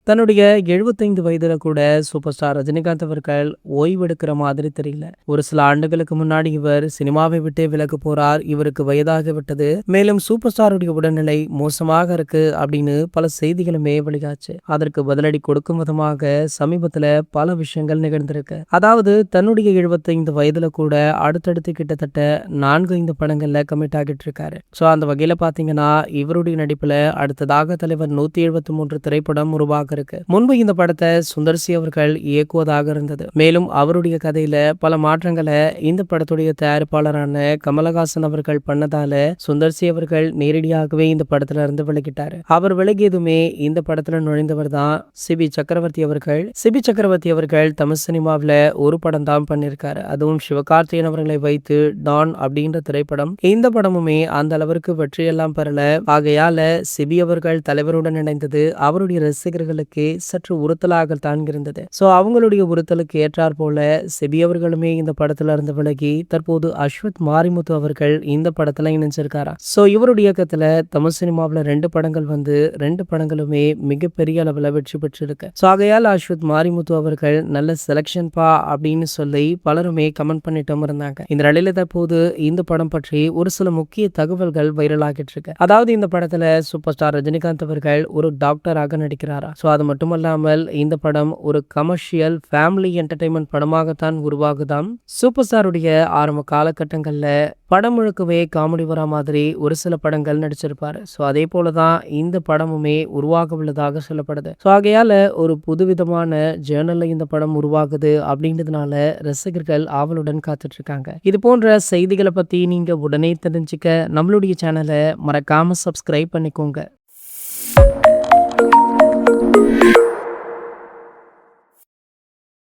தன்னுடைய 75 வயதுல கூட சூப்பர் ஸ்டார் ரஜினிகாந்த் அவர்கள் ஓய்வெடுக்கிற மாதிரி தெரியல. ஒரு சில ஆண்டுகளுக்கு முன்னாடி இவர் சினிமாவை விட்டே விலக போறார். இவருக்கு வயதாகி விட்டது. மேலும் சூப்பர் ஸ்டாருடைய உடல்நிலை மோசமாக இருக்கு அப்படின்னு பல செய்திகளுமே வெளியாச்சு. அதற்கு பதிலடி கொடுக்கும் விதமாக சமீபத்துல பல விஷயங்கள் நிகழ்ந்திருக்கு. அதாவது தன்னுடைய 75 வயதுல கூட அடுத்தடுத்து கிட்டத்தட்ட 4-5 படங்கள்ல கமிட் ஆகிட்டு இருக்காரு. சோ அந்த வகையில பாத்தீங்கன்னா இவருடைய நடிப்புல அடுத்ததாக தலைவர் 173 திரைப்படம் உருவாக இருக்கு. முன்பு இந்த படத்தை சுந்தர் சி அவர்கள் இயக்குவதாக இருந்தது. மேலும் அவருடைய கதையில பல மாற்றங்களை இந்த படத்துடைய தயாரிப்பாளரான கமலஹாசன் அவர்கள் பண்ணதால சுந்தர் சி அவர்கள் நேரடியாகவே இந்த படத்துல இருந்து விலகிட்டாரு. அவர் விலகியதுமே இந்த படத்துல நுழைந்தவர் தான் சிபி சக்கரவர்த்தி அவர்கள். சிபி சக்கரவர்த்தி அவர்கள் தமிழ் சினிமாவில ஒரு படம் தான் பண்ணிருக்காரு. அதுவும் சிவகார்த்திகேயன் அவர்களை வைத்து டான் அப்படின்ற திரைப்படம். இந்த படமுமே அந்த அளவிற்கு வெற்றியெல்லாம் பெறல. ஆகையால சிபி அவர்கள் தலைவருடன் இணைந்தது அவருடைய ரசிகர்களுக்கு சற்று உறுத்தலாகத்தான் இருந்தது. சோ அவங்களுடைய உறுத்தலுக்கு ஏற்றார் போல சிபி அவர்களுமே இந்த படத்துல இருந்து விலகி தற்போது அஸ்வத் மாரிமுத்து அவர்கள் இந்த படத்துல இணைஞ்சிருக்காரா. சோ இவருடைய இயக்கத்துல தமிழ் சினிமாவில 2 படங்கள் வந்து 2 படங்களுமே மிகப்பெரிய அளவுல வெற்றி பெற்றிருக்கு. சோ ஆகையால் அஸ்வத் மாரிமுத்து அவர்கள் நல்ல செலக்ஷன் பா அப்படின்னு சொல்லி பலருமே கமெண்ட் பண்ணிட்டும் இருந்தாங்க. இந்த நிலையில தற்போது இந்த படம் பற்றி ஒரு சில முக்கிய தகவல்கள் வைரல் ஆகிட்டு இருக்கு. அதாவது இந்த படத்துல சூப்பர் ஸ்டார் ரஜினிகாந்த் அவர்கள் ஒரு டாக்டராக நடிக்கிறாரா. சோ அது மட்டுமல்லாமல் இந்த படம் ஒரு கமர்ஷியல் ஃபேமிலி என்டர்டைன்மெண்ட் படமாகத்தான் உருவாகுதாம். சூப்பர் ஸ்டாருடைய ஆரம்ப காலகட்டங்கள்ல படம் முழுக்கவே காமெடி வரா மாதிரி ஒரு சில படங்கள் நடிச்சிருப்பாரு. ஸோ அதே போலதான் இந்த படமுமே உருவாக உள்ளதாக சொல்லப்படுது. ஸோ ஆகையால ஒரு புதுவிதமான ஜேர்னல்ல இந்த படம் உருவாகுது அப்படின்றதுனால ரசிகர்கள் ஆவலுடன் காத்துட்டு இருக்காங்க. இது போன்ற செய்திகளை பத்தி நீங்க உடனே தெரிஞ்சுக்க நம்மளுடைய சேனலை மறக்காம சப்ஸ்கிரைப் பண்ணிக்கோங்க.